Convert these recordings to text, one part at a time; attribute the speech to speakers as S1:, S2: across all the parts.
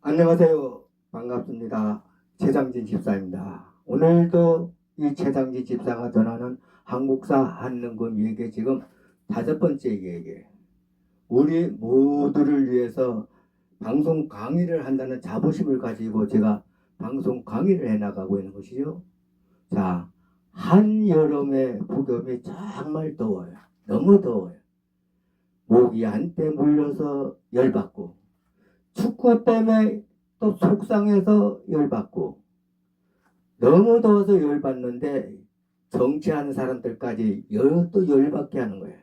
S1: 안녕하세요. 반갑습니다. 최장진 집사입니다. 오늘도 이 최장진 집사가 전하는 한국사 한능금 얘기 지금 5번째 얘기예요. 우리 모두를 위해서 방송 강의를 한다는 자부심을 가지고 제가 방송 강의를 해나가고 있는 것이죠. 자, 한여름의 북염이 정말 더워요. 너무 더워요. 모기 한때 물려서 열받고, 축구 때문에 또 속상해서 열받고, 너무 더워서 열받는데 정치하는 사람들까지 또 열받게 하는 거예요.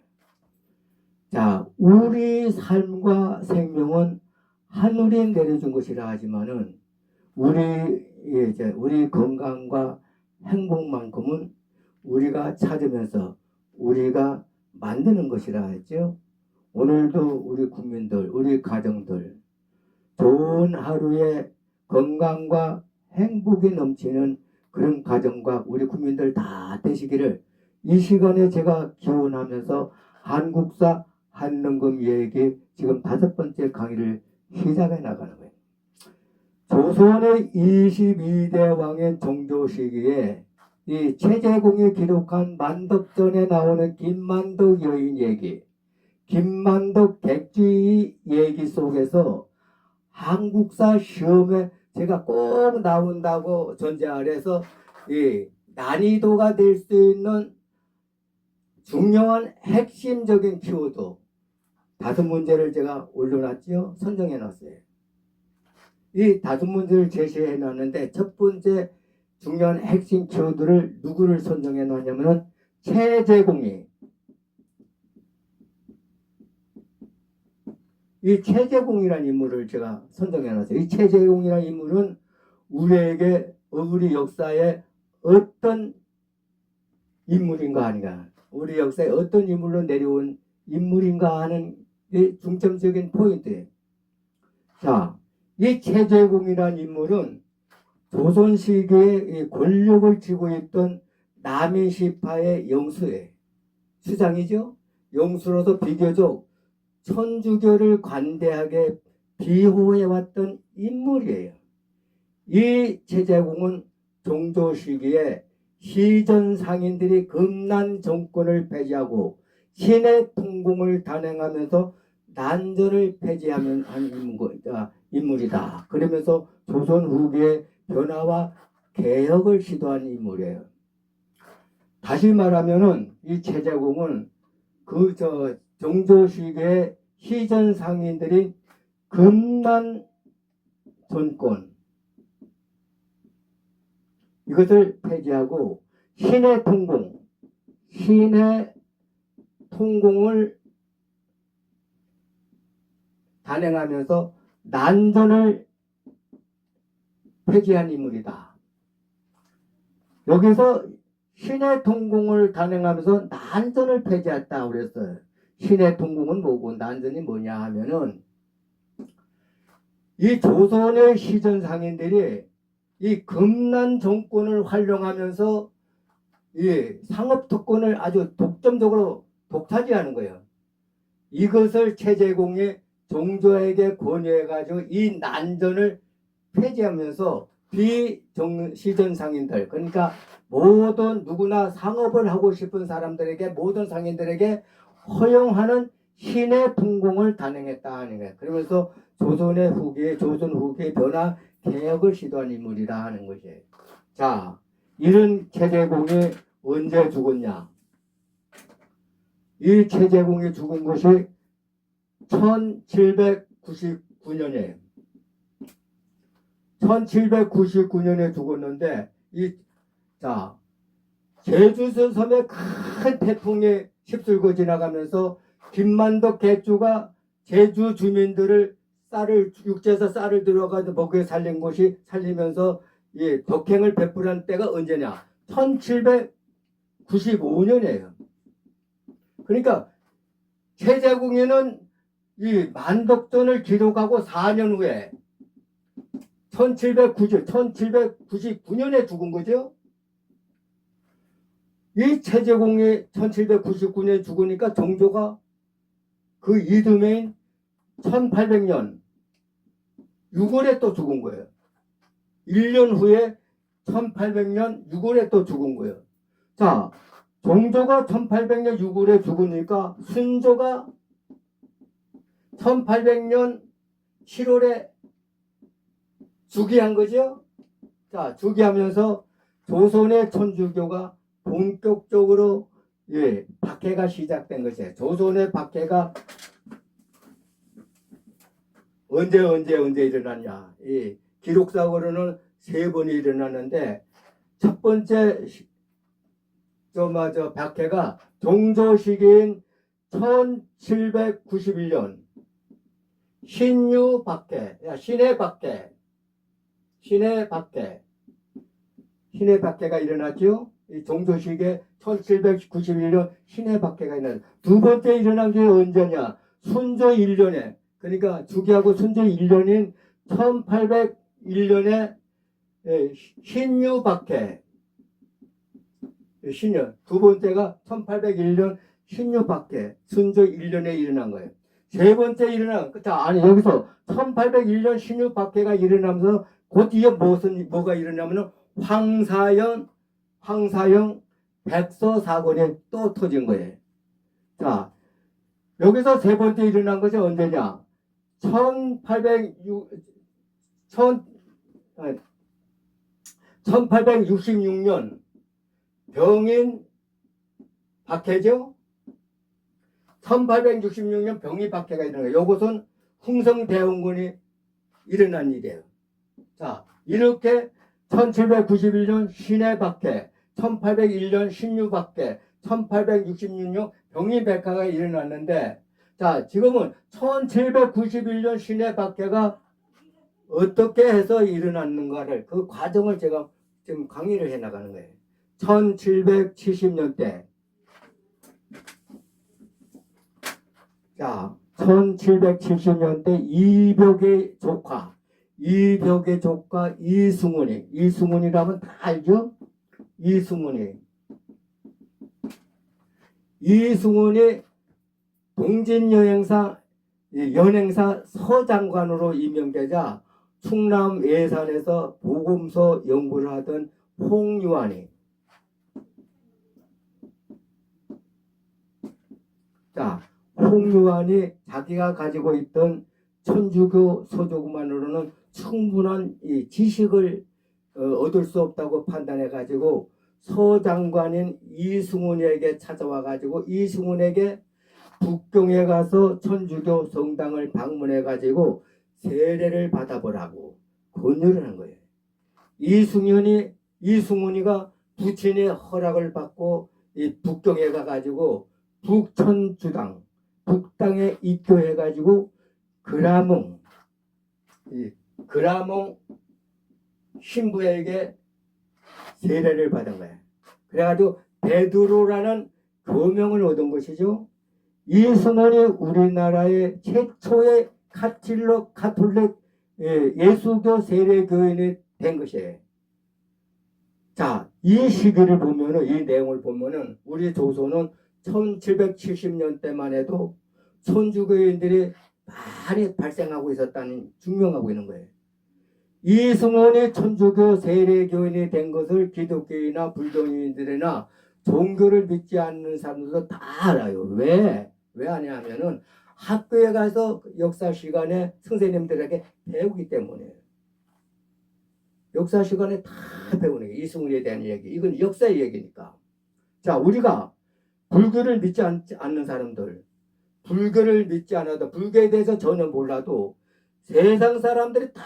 S1: 자, 우리 삶과 생명은 하늘이 내려준 것이라 하지만은 우리 건강과 행복만큼은 우리가 찾으면서 우리가 만드는 것이라 했죠. 오늘도 우리 국민들, 우리 가정들 좋은 하루에 건강과 행복이 넘치는 그런 가정과 우리 국민들 다 되시기를 이 시간에 제가 기원하면서 한국사 한능금 얘기 지금 5번째 강의를 시작해 나가는 거예요. 조선의 22대 왕의 종조 시기에 이 최재공이 기록한 만덕전에 나오는 김만덕 여인 얘기, 김만덕 객주의 얘기 속에서 한국사 시험에 제가 꼭 나온다고 전제 아래서 이 난이도가 될 수 있는 중요한 핵심적인 키워드 5문제를 제가 올려놨죠. 선정해 놨어요. 이 5문제를 제시해 놨는데 첫 번째 중요한 핵심 키워드를 누구를 선정해 놨냐면은 최재공이, 이 최재공이라는 인물을 제가 선정해 놨어요. 이 최재공이라는 인물은 우리 역사에 어떤 인물인가 아닌가, 우리 역사에 어떤 인물로 내려온 인물인가 하는 게 중점적인 포인트예요. 자, 이 최재공이라는 인물은 조선 시기에 권력을 쥐고 있던 남인시파의 영수예요. 수장이죠. 영수로서 비교적 천주교를 관대하게 비호해왔던 인물이에요. 이 최재공은 종조 시기에 시전 상인들이 금난 정권을 폐지하고 신의 통공을 단행하면서 난전을 폐지하는 인물이다. 그러면서 조선 후기의 변화와 개혁을 시도한 인물이에요. 다시 말하면은 이 최재공은 종조 시기의 시전 상인들인 금난 정권 이것을 폐지하고 신의 통공을 단행하면서 난전을 폐지한 인물이다. 여기서 신의 통공을 단행하면서 난전을 폐지했다 그랬어요. 신의 통공은 뭐고 난전이 뭐냐 하면은 이 조선의 시전 상인들이 이 금난 정권을 활용하면서 이 상업 특권을 아주 독점적으로 독차지하는 거예요. 이것을 최재공이 종조에게 권유해가지고 이 난전을 폐지하면서 비시전 상인들, 그러니까 모든 누구나 상업을 하고 싶은 사람들에게, 모든 상인들에게 허용하는 신의 통공을 단행했다 하는 거예요. 그러면서 조선 후기의 변화 개혁을 시도한 인물이라 하는 것이에요. 자, 이런 최재공이 언제 죽었냐? 이 최재공이 죽은 것이 1799년이에요. 1799년에 죽었는데 제주선 섬에 큰 태풍이 휩쓸고 지나가면서 김만덕 객주가 제주 주민들을 육지에서 쌀을 들어가서 먹여 살리면서 덕행을 베풀은 때가 언제냐? 1795년이에요. 그러니까 최재공이는 이 만덕전을 기록하고 4년 후에 1799년에 죽은 거죠. 이 최재공이 1799년에 죽으니까 종조가 그 이듬해인 1800년 6월에 또 죽은 거예요. 1년 후에 1800년 6월에 또 죽은 거예요. 자, 종조가 1800년 6월에 죽으니까 순조가 1800년 7월에 즉위한 거죠. 자, 즉위하면서 조선의 천주교가 본격적으로 박해가 시작된 것이에요. 조선의 박해가 언제 일어났냐. 기록상으로는 3번이 일어났는데 첫 번째 박해가 종조 시기인 1791년 신유 박해, 신해 박해가 일어났죠. 이 종조 시기에 1791년 신해 박해가 일어났어요. 두 번째 일어난 게 언제냐? 순조 1년에, 그러니까 주기하고 순조 1년인 1801년에 신유 박해. 두 번째가 1801년 신유 박해, 순조 1년에 일어난 거예요. 세 번째 일어난, 여기서 1801년 신유 박해가 일어나면서 곧 이어 뭐가 일어나면 황사형 백서 사건이 또 터진 거예요. 자, 여기서 세 번째 일어난 것이 언제냐? 1866년 병인 박해죠? 1866년 병인 박해가 일어나요. 이것은 흥성대원군이 일어난 일이에요. 자, 이렇게 1791년 신해 박해, 1801년 신유 박해, 1866년 병인 박해가 일어났는데, 자, 지금은 1791년 신해 박해가 어떻게 해서 일어났는가를, 그 과정을 제가 지금 강의를 해 나가는 거예요. 1770년대. 자, 1770년대 이벽의 조카 이승훈이라면 다 알죠? 이승훈이 동진여행사 연행사 서장관으로 임명되자 충남 예산에서 보검소 연구를 하던 홍유환이, 홍유환이 자기가 가지고 있던 천주교 서조구만으로는 충분한 이 지식을 얻을 수 없다고 판단해 가지고 서장관인 이승훈에게 찾아와 가지고 이승훈에게 북경에 가서 천주교 성당을 방문해 가지고 세례를 받아보라고 권유를 한 거예요. 이승훈이가 부친의 허락을 받고 이 북경에 가 가지고 북천주당 북당에 입교해 가지고 그라몽 신부에게 세례를 받은 거예요. 그래가지고 베드로라는 교명을 얻은 것이죠. 이승훈이 우리나라의 최초의 가톨릭 예수교 세례교인이 된 것이에요. 자, 이 시기를 보면은, 이 내용을 보면은 우리 조선은 1770년대만 해도 천주교인들이 많이 발생하고 있었다는 증명하고 있는 거예요. 이승훈이 천주교 세례교인이 된 것을 기독교인이나 불교인들이나 종교를 믿지 않는 사람들도 다 알아요. 왜 아냐 하면은 학교에 가서 역사 시간에 선생님들에게 배우기 때문이에요. 역사 시간에 다 배우는 게 이승훈에 대한 얘기. 이건 역사의 얘기니까. 자, 우리가 불교를 믿지 않는 사람들, 불교를 믿지 않아도 불교에 대해서 전혀 몰라도 세상 사람들이 다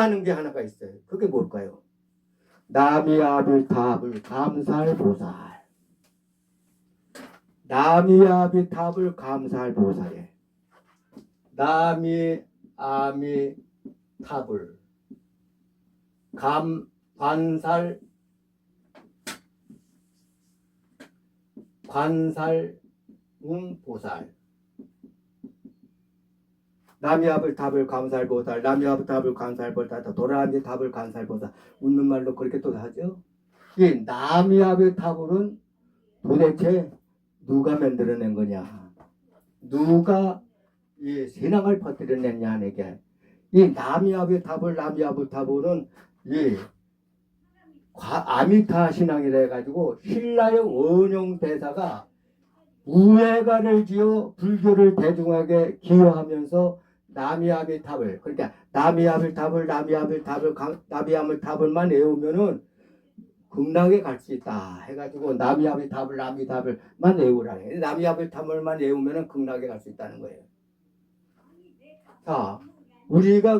S1: 아는 게 하나가 있어요. 그게 뭘까요? 나미아비탑을 감사할 보살. 나미아비탑을 감사할 보살에 나미아미탑을 보살. 나미아비탑을 감사할 보살, 나미아비탑을 감사할 보살, 도라미탑을 감사할 보살. 웃는 말로 그렇게 또 하죠. 이 나미아비탑은 도대체 누가 만들어낸 거냐? 누가 이 신앙을 퍼뜨려냈냐 하는 게 이 나미아부타불은 이 아미타 신앙이라 해가지고 신라의 원형 대사가 우회가를 지어 불교를 대중하게 기여하면서 나미아미탑을, 그러니까 나미아미탑을만 외우면은 극락에 갈 수 있다 해가지고 나미아미탑을만 외우라네. 나미아미탑을만 외우면은 극락에 갈 수 있다는 거예요. 자, 우리가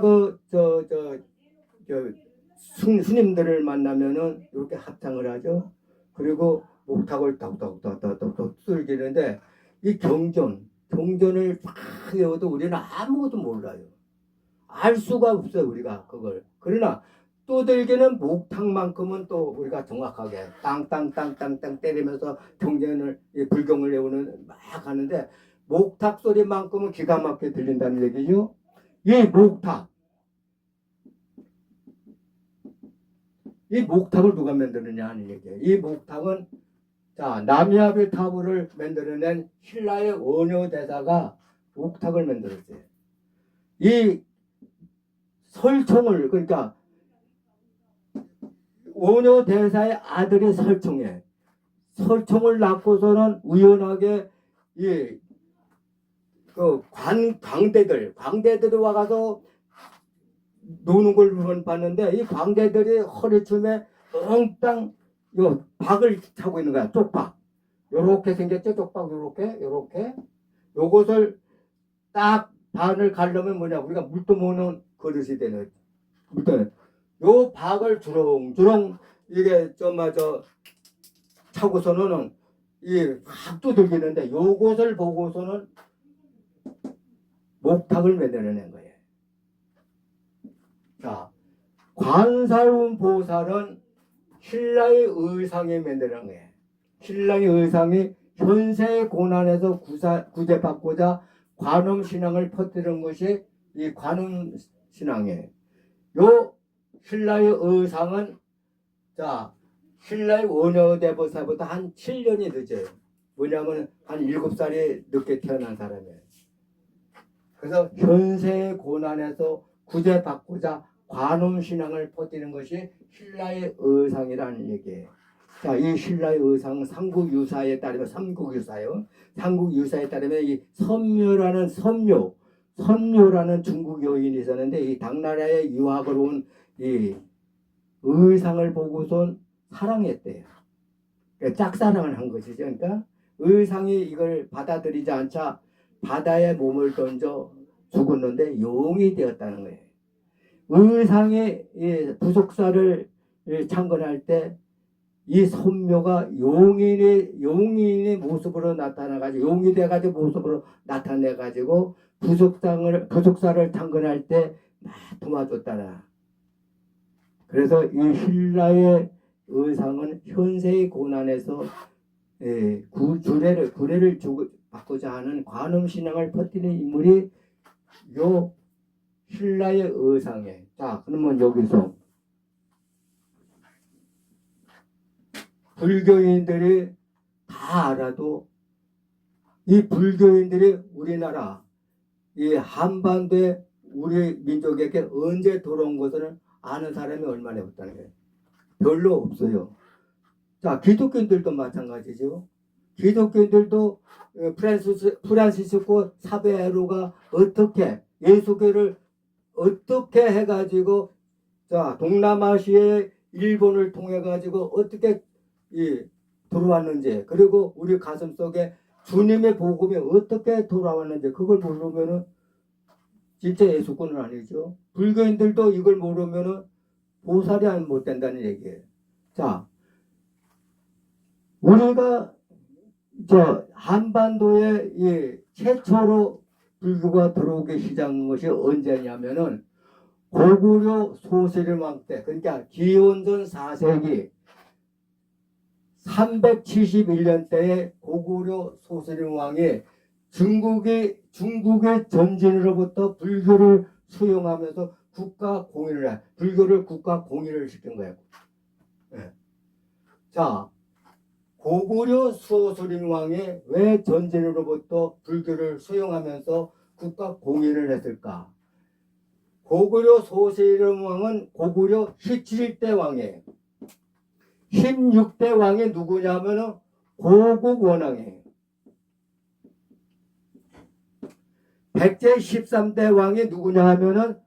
S1: 스님들을 만나면은 이렇게 합창을 하죠. 그리고 목탁을 톡톡톡톡톡 쓸기는데 이 경전을 막 외워도 우리는 아무것도 몰라요. 알 수가 없어요, 우리가 그걸. 그러나 또들기는 목탁만큼은 또 우리가 정확하게 땅땅땅땅땅 때리면서 경전을 불경을 외우는 막 하는데 목탁 소리만큼은 기가 막히게 들린다는 얘기죠. 이 목탁을 누가 만드느냐 하는 얘기예요. 이 목탁은 자, 나미아비타불을 만들어낸 신라의 원효 대사가 목탁을 만들었어요. 이 설총을, 그러니까 원효 대사의 아들이 설총을 낳고서는 우연하게 광대들이 와가서 노는 걸 봤는데 이 광대들이 허리춤에 엉땅 요 박을 차고 있는 거야. 쪽박. 요렇게 생겼죠. 쪽박 요렇게. 요것을 딱 반을 가려면 뭐냐. 우리가 물도 모는 그릇이 되는. 요 박을 주렁주렁 이게 차고서는 확 두들기는데 요것을 보고서는 목탁을 만들어낸 거예요. 자, 관사운 보살은 신라의 의상이 만드는 거예요. 신라의 의상이 현세의 고난에서 구제받고자 관음 신앙을 퍼뜨리는 것이 이 관음 신앙이에요. 요 신라의 의상은 자, 신라의 원효대보살보다 한 7년이 늦어요. 뭐냐면 한 7살이 늦게 태어난 사람이에요. 그래서 현세의 고난에서 구제받고자 관음 신앙을 퍼뜨리는 것이 신라의 의상이라는 얘기예요. 자, 이 신라의 의상 삼국유사에 따르면 삼국유사에 따르면 이 선묘라는 중국 여인이 있었는데 이 당나라에 유학을 온 이 의상을 보고선 사랑했대요. 그러니까 짝사랑을 한 것이죠. 그러니까 의상이 이걸 받아들이지 않자 바다에 몸을 던져 죽었는데 용이 되었다는 거예요. 의상의 부속사를 창건할 때 이 선묘가 용인의 모습으로 나타나가지고 용이 돼가지고 모습으로 나타내가지고 부속사를 창건할 때 도와줬다나. 그래서 이 신라의 의상은 현세의 고난에서 구례를 받고자 하는 관음신앙을 퍼뜨리는 인물이 요 신라의 의상에. 자, 그러면 여기서 불교인들이 다 알아도 이 불교인들이 우리나라 이 한반도에 우리 민족에게 언제 들어온 것을 아는 사람이 얼마나 없다는 거예요. 별로 없어요. 자, 기독교인들도 마찬가지죠. 기독교인들도 프란시스코 사베로가 어떻게 예수교를 어떻게 해가지고 자 동남아시아의 일본을 통해 가지고 어떻게 들어왔는지, 그리고 우리 가슴 속에 주님의 복음이 어떻게 돌아왔는지 그걸 모르면은 진짜 예수권은 아니죠. 불교인들도 이걸 모르면은 보살이 못 된다는 얘기예요. 자, 우리가 한반도에 최초로 불교가 들어오기 시작한 것이 언제냐면은 고구려 소세림왕 때, 그러니까 기원전 4세기 371년 때에 고구려 소세림왕이 중국의 전진으로부터 불교를 수용하면서 불교를 국가 공인을 시킨 거예요. 네. 자, 고구려 소세림왕이 왜 전진으로부터 불교를 수용하면서 국가 공인을 했을까? 고구려 소세림 왕은 고구려 17대 왕이에요. 16대 왕이 누구냐면은 고국 원왕이에요. 백제 13대 왕이 누구냐 하면은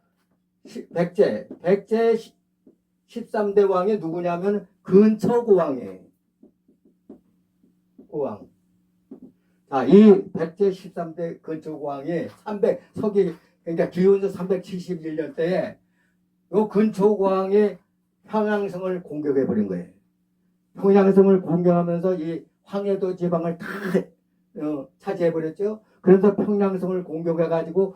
S1: 백제 13대 왕이 누구냐면 근처고왕이에요. 고왕. 자, 이 백제 13대 근처고왕이 서기 그러니까 기원전 371년대에 요 근처고왕이 평양성을 공격해 버린 거예요. 평양성을 공격하면서 이 황해도 지방을 다 차지해 버렸죠. 그래서 평양성을 공격해 가지고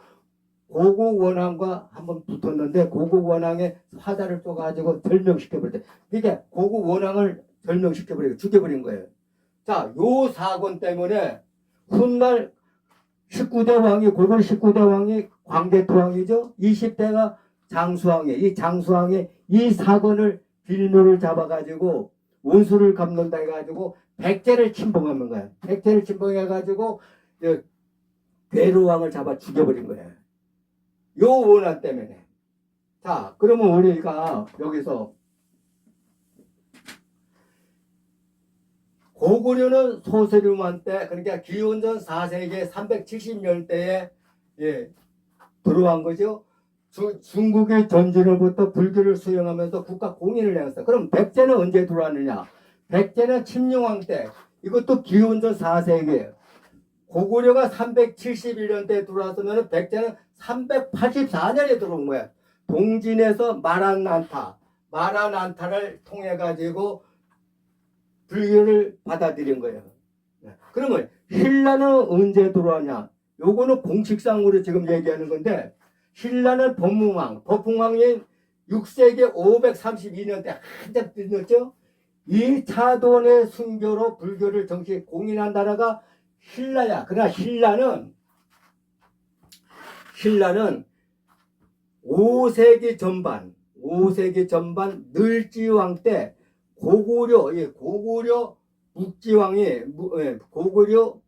S1: 고국 원왕과 한번 붙었는데 고국 원왕의 화살을 쏘가지고 절명시켜 버렸대. 이게 고국 원왕을 절명시켜 버리고 죽여버린 거예요. 자, 요 사건 때문에 훗날 19대 왕이 고구 19대 왕이 광대토왕이죠. 20대가 장수왕이에요. 이 장수왕이 이 사건을 빌미를 잡아가지고 원수를 갚는다 해가지고 백제를 침범하는 거예요. 백제를 침범해가지고 괴로왕을 잡아 죽여버린 거예요. 요 원한 때문에. 자, 그러면 우리가 여기서 고구려는 소세림왕 때, 그러니까 기원전 4세기 370년대에 들어간 거죠. 중국의 전진으로부터 불교를 수용하면서 국가 공인을 내었어. 그럼 백제는 언제 들어왔느냐? 백제는 침룡왕 때, 이것도 기원전 4세기예요. 고구려가 371년대에 들어왔으면 백제는 384년에 들어온 거야. 동진에서 마라난타를 통해 가지고 불교를 받아들인 거예요. 그러면 신라는 언제 들어왔냐? 요거는 공식상으로 지금 얘기하는 건데, 신라는 법흥왕이 6세기 532년대 한참 늦었죠. 이 차돈의 순교로 불교를 정식 공인한 나라가 신라야. 그러나 신라는 5세기 전반 늘지왕 때 고구려 묵지왕이 고구려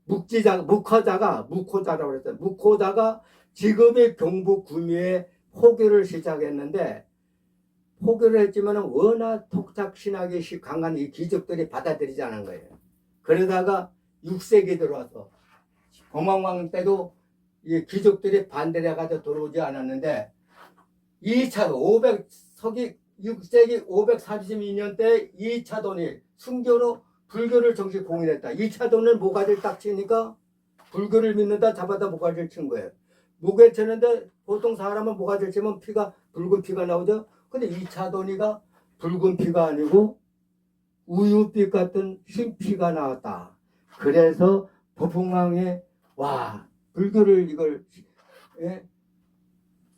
S1: 묵호자라고 그랬어요. 묵호자가 지금의 경북 구미에 포교를 시작했는데, 포교를 했지만 워낙 독작신학이 강한 이 귀족들이 받아들이지 않은 거예요. 그러다가 6세기 들어와서 범왕왕 때도 이 귀족들이 반대를 해가지고 들어오지 않았는데, 2차 서기 6세기 532년 때 2차돈이 순교로 불교를 정식 공인했다. 2차돈은 모가지를 딱 치니까 불교를 믿는다 잡아다 모가지를 친 거예요. 무게 치는데 보통 사람은 모가지를 치면 붉은 피가 나오죠. 근데 2차돈이가 붉은 피가 아니고 우유빛 같은 흰 피가 나왔다. 그래서 법흥왕의 불교를 이걸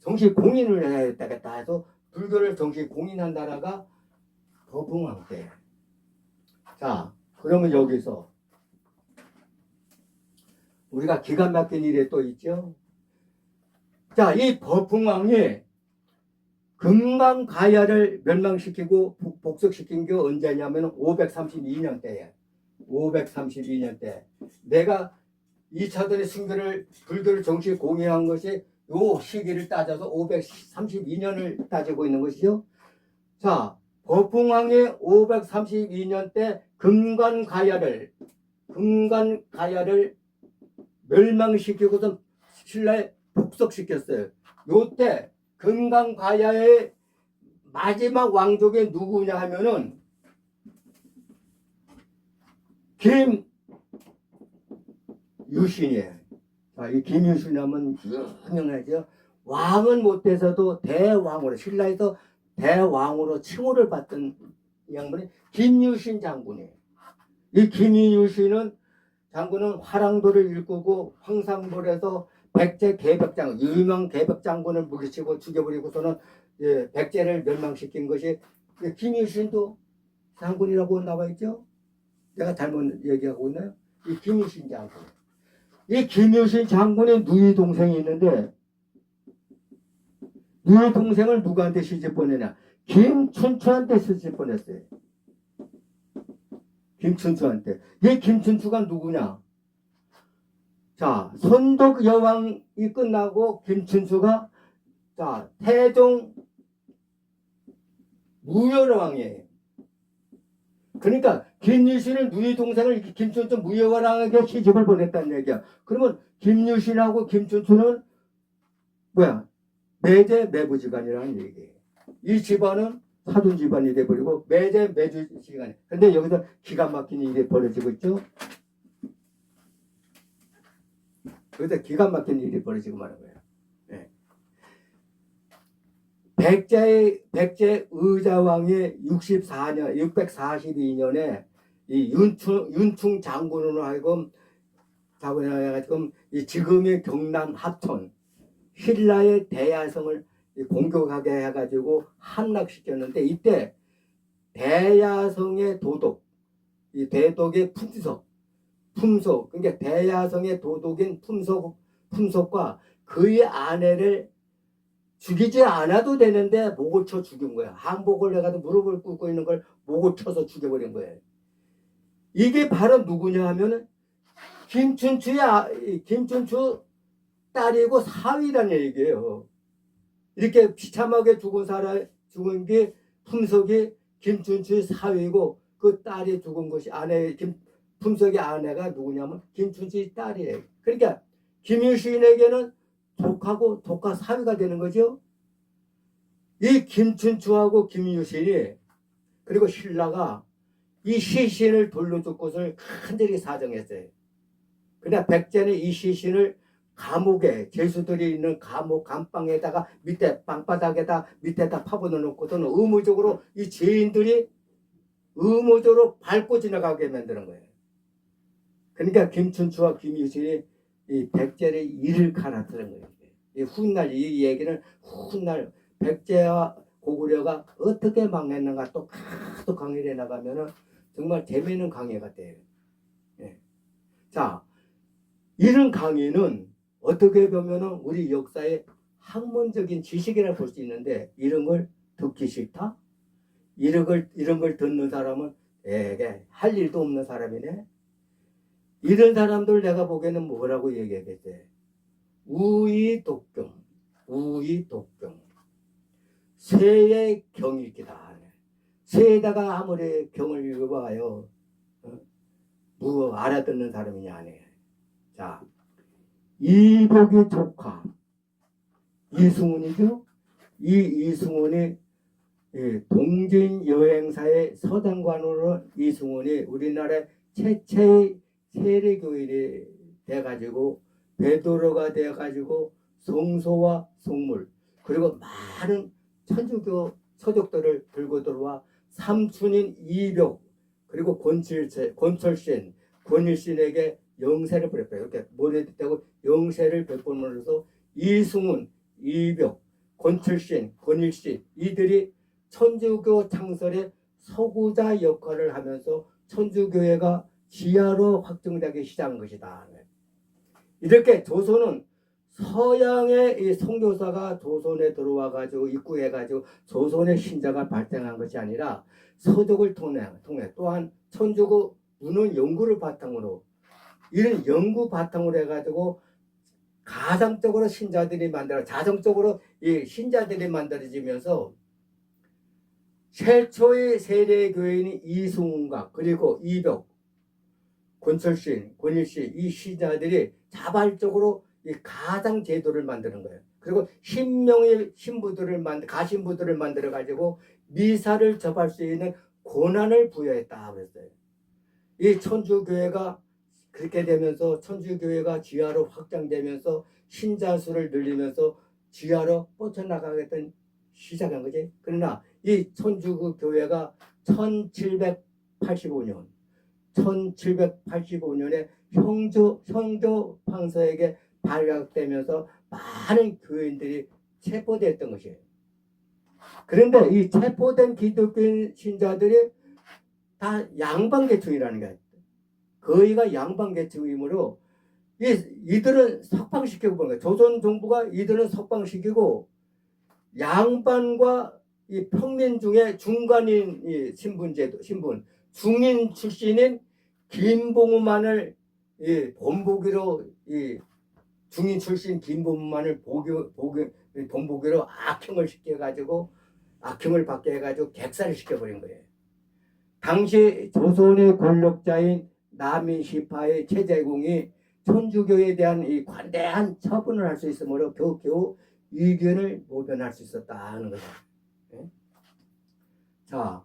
S1: 정식 공인을 해야 되겠다 해서 불교를 정식 공인한 나라가 법흥왕 때. 자, 그러면 여기서 우리가 기가 막힌 일이 또 있죠. 자, 이 법흥왕이 금강가야를 멸망시키고 복속시킨 게 언제냐면 532년 때에. 532년 때. 내가 2차돈의 불교를 정식 공인한 것이 요 시기를 따져서 532년을 따지고 있는 것이죠. 자, 법흥왕이 532년 때 금강가야를 멸망시키고서 신라에 복속시켰어요. 요때 금강가야의 마지막 왕족이 누구냐 하면은 김유신이에요. 자, 이 김유신하면 유명하죠. 왕은 못돼서도 대왕으로, 신라에서 대왕으로 칭호를 받던 양반이 김유신 장군이에요. 이 김유신은 장군은 화랑도를 일구고 황상벌에서 백제 개벽장군, 유명 개벽장군을 물리치고 죽여버리고서는 백제를 멸망시킨 것이 김유신도 장군이라고 나와 있죠. 내가 잘못 얘기하고 있나요? 이 김유신 장군. 이 김유신 장군의 누이 동생이 있는데, 누이 동생을 누구한테 시집 보내냐? 김춘추한테 시집 보냈어요. 김춘추한테. 이 김춘추가 누구냐? 자, 선덕 여왕이 끝나고 김춘추가 자, 태종 무열왕이에요. 그러니까 김유신은 누이 동생을 김춘추 무열왕에게 시집을 보냈다는 얘기야. 그러면 김유신하고 김춘추는 뭐야? 매제 매부지간이라는 얘기예요. 이 집안은 사돈 집안이 돼버리고 매제 매주지간이. 근데 여기서 기가 막힌 일이 벌어지고 있죠. 여기서 기가 막힌 일이 벌어지고 말한 거예요. 네. 백제 의자왕이 642년에 이 윤충 장군으로 하여금 이 지금의 경남 합천 신라의 대야성을 공격하게 해가지고 함락시켰는데 이때 대야성의 도독, 이 대독의 품속, 그러니까 대야성의 도독인 품속과 그의 아내를 죽이지 않아도 되는데 목을 쳐 죽인 거야. 항복을 해가지고 무릎을 꿇고 있는 걸 목을 쳐서 죽여버린 거예요. 이게 바로 누구냐 하면은 김춘추 딸이고 사위라는 얘기예요. 이렇게 비참하게 죽은 게 품속이 김춘추의 사위고 그 딸이 죽은 것이 품속의 아내가 누구냐면 김춘추의 딸이에요. 그러니까 김유신에게는 독하고 독과 사위가 되는 거죠. 이 김춘추하고 김유신이 그리고 신라가 이 시신을 돌려줄 곳을 간절히 사정했어요. 그러나 백제는 이 시신을 감옥에 죄수들이 있는 감옥 감방에다가 밑에 방바닥에다 밑에다 파묻어 놓고서는 의무적으로 이 죄인들이 의무적으로 밟고 지나가게 만드는 거예요. 그러니까 김춘추와 김유신이 이 백제를 이를 갈아뜨린 거예요. 이 훗날 이 얘기는 훗날 백제와 고구려가 어떻게 망했는가 또 계속 강의를 해나가면은 정말 재미있는 강의가 돼요. 예. 자, 이런 강의는 어떻게 보면은 우리 역사의 학문적인 지식이라 볼 수 있는데 이런 걸 듣기 싫다? 이런 걸 듣는 사람은 되게 할 일도 없는 사람이네. 이런 사람들 내가 보기에는 뭐라고 얘기하겠어요? 우의독경. 새의 경읽기다. 새에다가 아무리 경을 읽어봐요. 뭐 알아듣는 사람이 아니에요. 자, 이복의 조카 이승훈이죠. 이 이승훈이 동진 여행사의 서당관으로 이승훈이 우리나라의 최초의 세례교인이 돼가지고 베드로가 돼가지고 성소와 성물 그리고 많은 천주교 서적들을 들고 들어와 삼촌인 이벽 그리고 권일신에게 영세를 베풀어요. 이렇게 모래도 떼고 영세를 베풀면서 이승훈, 이벽, 권철신, 권일신 이들이 천주교 창설의 서구자 역할을 하면서 천주교회가 지하로 확정되기 시작한 것이다. 이렇게 조선은 서양의 이 선교사가 조선에 들어와 가지고 입구해 가지고 조선의 신자가 발생한 것이 아니라 서적을 통해 또한 천주교 문헌 연구를 바탕으로 이런 연구 바탕으로 해가지고 가상적으로 자정적으로 이 신자들이 만들어지면서 최초의 세례교인이 이승훈과 그리고 이벽, 권철신, 권일신 이 신자들이 자발적으로 이 가상 제도를 만드는 거예요. 그리고 신명의 가신부들을 만들어 가지고 미사를 접할 수 있는 권한을 부여했다 그랬어요. 이 천주교회가 그렇게 되면서 천주교회가 지하로 확장되면서 신자 수를 늘리면서 지하로 뻗쳐나가겠던 시작한 거지. 그러나 이 천주교회가 1785년에 형조 황서에게 발각되면서 많은 교인들이 체포됐던 것이에요. 그런데 이 체포된 기독교 신자들이 다 양반계층이라는 거예요. 거의가 양반계층이므로 이들은 석방시키고 보는 거예요. 조선 정부가 이들은 석방시키고 양반과 이 평민 중에 중간인 이 신분 중인 출신인 김봉우만을 본보기로 이 중인 출신 김봉우만을 본보기로 악행을 시켜가지고 악행을 받게 해가지고 객살을 시켜버린 거예요. 당시 조선의 권력자인 남인시파의 최재공이 천주교에 대한 이 관대한 처분을 할 수 있으므로 겨우 위기를 모면할 수 있었다 하는 거죠. 네? 자,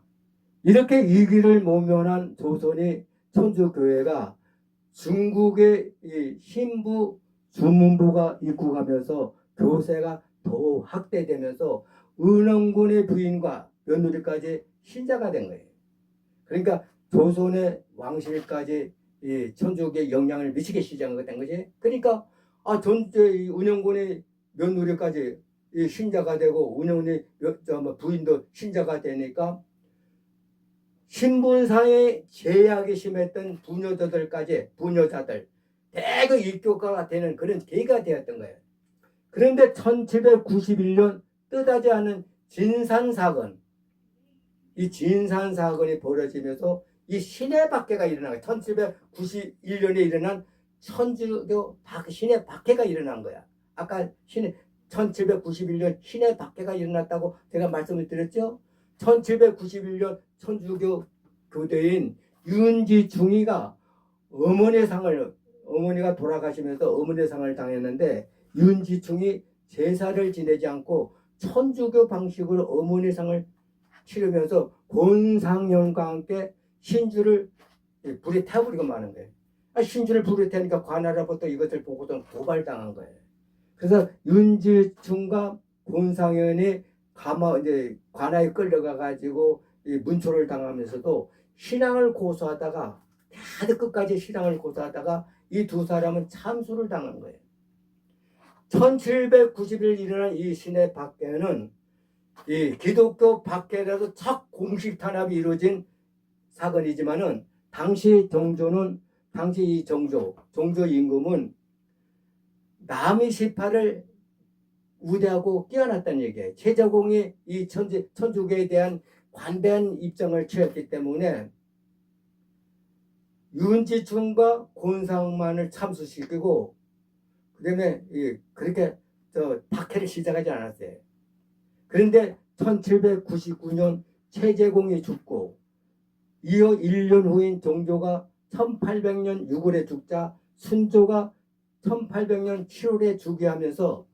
S1: 이렇게 위기를 모면한 조선의 천주교회가 중국의 이 신부 주문부가 입국하면서 교세가 더 확대되면서 은원군의 부인과 며느리까지 신자가 된 거예요. 그러니까 조선의 왕실까지 이 천주교에 영향을 미치게 시작한 거지. 그러니까 은영군의 며느리까지 이 신자가 되고 은영군의 부인도 신자가 되니까 신분상의 제약이 심했던 부녀자들 대거 입교가가 되는 그런 계기가 되었던 거예요. 그런데 1791년 뜻하지 않은 진산사건, 이 진산사건이 벌어지면서 이 신해박해가 일어난 거예요. 1791년에 일어난 천주교 신해박해가 일어난 거야. 아까 1791년 신해박해가 일어났다고 제가 말씀을 드렸죠. 1791년 천주교 교대인 윤지충이가 어머니가 돌아가시면서 어머니 상을 당했는데 윤지충이 제사를 지내지 않고 천주교 방식으로 어머니 상을 치르면서 권상현과 함께 신주를 불에 태워버리고 마는 거예요. 신주를 불에 태우니까 관아로부터 이것을 보고서 고발당한 거예요. 그래서 윤지충과 권상현이 관아에 끌려가 가지고 문초를 당하면서도 신앙을 고수하다가 다들 끝까지 신앙을 고수하다가 이 두 사람은 참수를 당한 거예요. 1790일 일어난 이 신해 박해는 이 기독교 박해라도 첫 공식 탄압이 이루어진 사건이지만은 당시 이 정조 임금은 남이시파를 우대하고 끼어났다는 얘기예요. 최재공이 이 천주교에 대한 관대한 입장을 취했기 때문에 윤지충과 권상만을 참수시키고 그다음에 그렇게 박해를 시작하지 않았어요. 그런데 1799년 최재공이 죽고 이어 1년 후인 정조가 1800년 6월에 죽자 순조가 1800년 7월에 죽게 하면서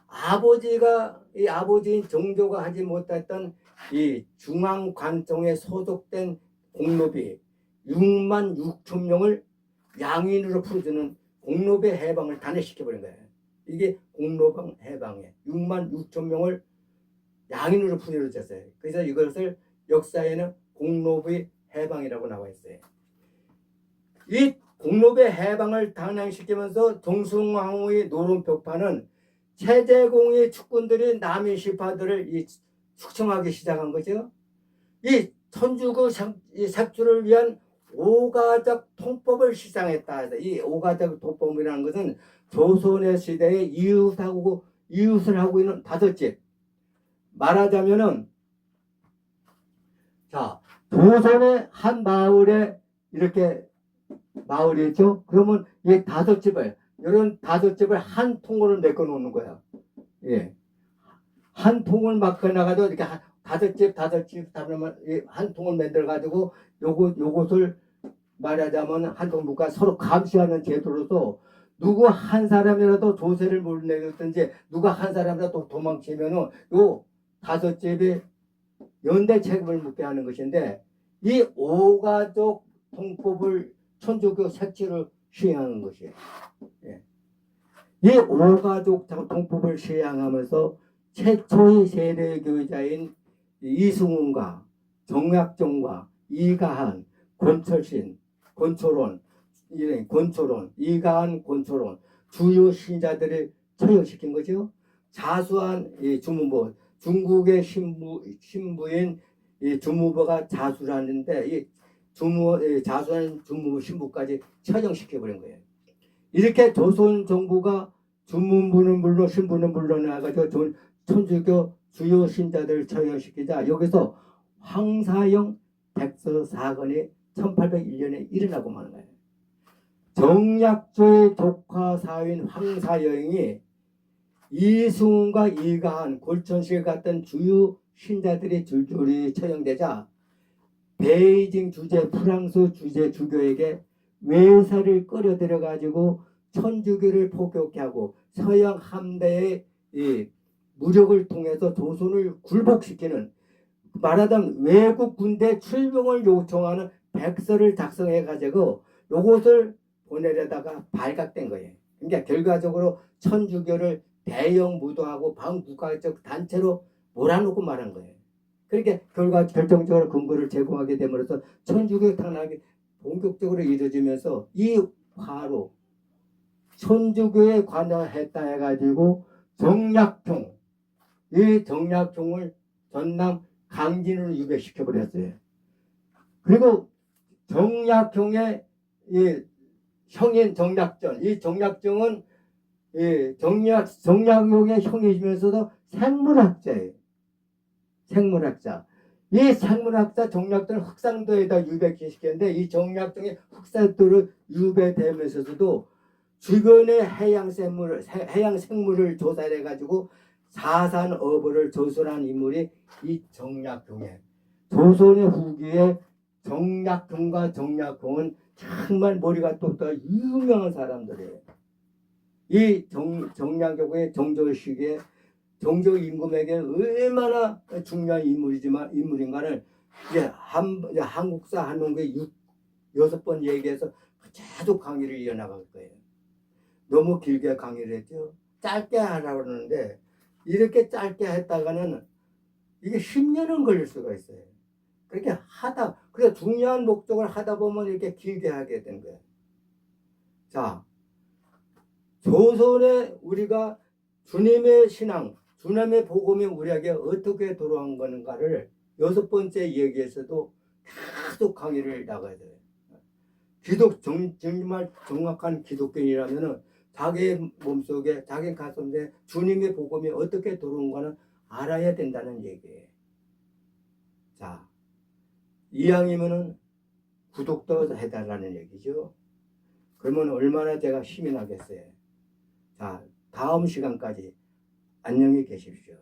S1: 아버지인 정조가 하지 못했던 이 중앙관청에 소속된 공노비 6만 6천 명을 양인으로 풀어주는 공노비 해방을 단회시켜버린 거예요. 이게 공노방 해방이에요. 6만 6천 명을 양인으로 풀어줬어요. 그래서 이것을 역사에는 공노비 해방이라고 나와 있어요. 이 공노비 해방을 단행시키면서 정승왕후의 노론벽파는 최재공의 축군들이 남인시파들을 숙청하기 시작한 거죠. 이 천주교 색출을 위한 오가적 통법을 시작했다. 이 오가적 통법이라는 것은 조선의 시대에 이웃을 하고 있는 다섯집. 말하자면은 조선의 한 마을에 이렇게 마을이 있죠. 그러면 이 이런 다섯 집을 한 통으로 메꿔 놓는 거야. 예. 한 통을 맡겨 나가도 이렇게 다섯 집 한 통을 만들어 가지고 요것을 말하자면 한 통 묶어 서로 감시하는 제도로서 누구 한 사람이라도 조세를 못 내겠든지 누가 한 사람이라도 도망치면은 요 다섯 집이 연대 책임을 묻게 하는 것인데 이 오가족 통법을 천주교 색지로 시행하는 것이에요. 예. 이 오가족 통법을 시행하면서 최초의 세대교자인 이승훈과 정약종과 이가한, 권초론, 이가한, 권초론 주요 신자들을 처형시킨 거죠. 자수한 주무부, 중국의 신부인 주무부가 자수를 하는데 이 자수한 주무부 신부까지 처형시켜버린 거예요. 이렇게 조선 정부가 주문부는 물론 신부는 물러나가지고 천주교 주요 신자들을 처형시키자 여기서 황사영 백서 사건이 1801년에 일어나고 마는 거예요. 정약조의 조카 사위인 황사영이 이승훈과 이가한, 골천실 같은 주요 신자들이 줄줄이 처형되자 베이징 주재, 프랑스 주재 주교에게 외사를 끌어들여 가지고 천주교를 폭격해 하고 서양 함대의 이 무력을 통해서 조선을 굴복시키는, 말하자면 외국 군대 출병을 요청하는 백서를 작성해 가지고 요것을 보내려다가 발각된 거예요. 그러니까 결과적으로 천주교를 대형 무도하고 반국가적 단체로 몰아놓고 말한 거예요. 그러니까 결정적으로 근거를 제공하게 됨으로써 천주교 탄압이 본격적으로 이루어지면서 이 화로 천주교에 관여했다 해가지고 정약종, 이 정약종을 전남 강진으로 유배시켜 버렸어요. 그리고 정약종의 이 형인 정약전, 이 정약종은 이 정약용의 형이면서도 생물학자예요. 생물학자. 이 생물학자 정약전을 흑산도에다 유배시켰는데 이 정약종이 흑산도를 유배되면서도 주변의 해양 생물을 조사해 가지고 사산 어부를 조선한 인물이 이 정약종이에요. 조선의 후기에 정약종과 정약공은 정말 머리가 똑똑한 유명한 사람들이에요. 이 정약용의 정조 시기에 정조 임금에게 얼마나 중요한 인물인가를 이제 한국사 한홍계 6번 얘기해서 계속 강의를 이어나갈 거예요. 너무 길게 강의를 했죠. 짧게 하라고 그러는데 이렇게 짧게 했다가는 이게 10년은 걸릴 수가 있어요. 그렇게 그래서 중요한 목적을 하다 보면 이렇게 길게 하게 된 거예요. 자, 조선에 우리가 주님의 신앙, 주님의 복음이 우리에게 어떻게 돌아온 건가를 6번째 얘기에서도 계속 강의를 나가야 돼요. 정말 정확한 기독교인이라면 자기 몸속에, 자기 가슴에 주님의 복음이 어떻게 들어온가는 알아야 된다는 얘기예요. 자, 이왕이면은 구독도 해달라는 얘기죠. 그러면 얼마나 제가 힘이 나겠어요. 자, 다음 시간까지 안녕히 계십시오.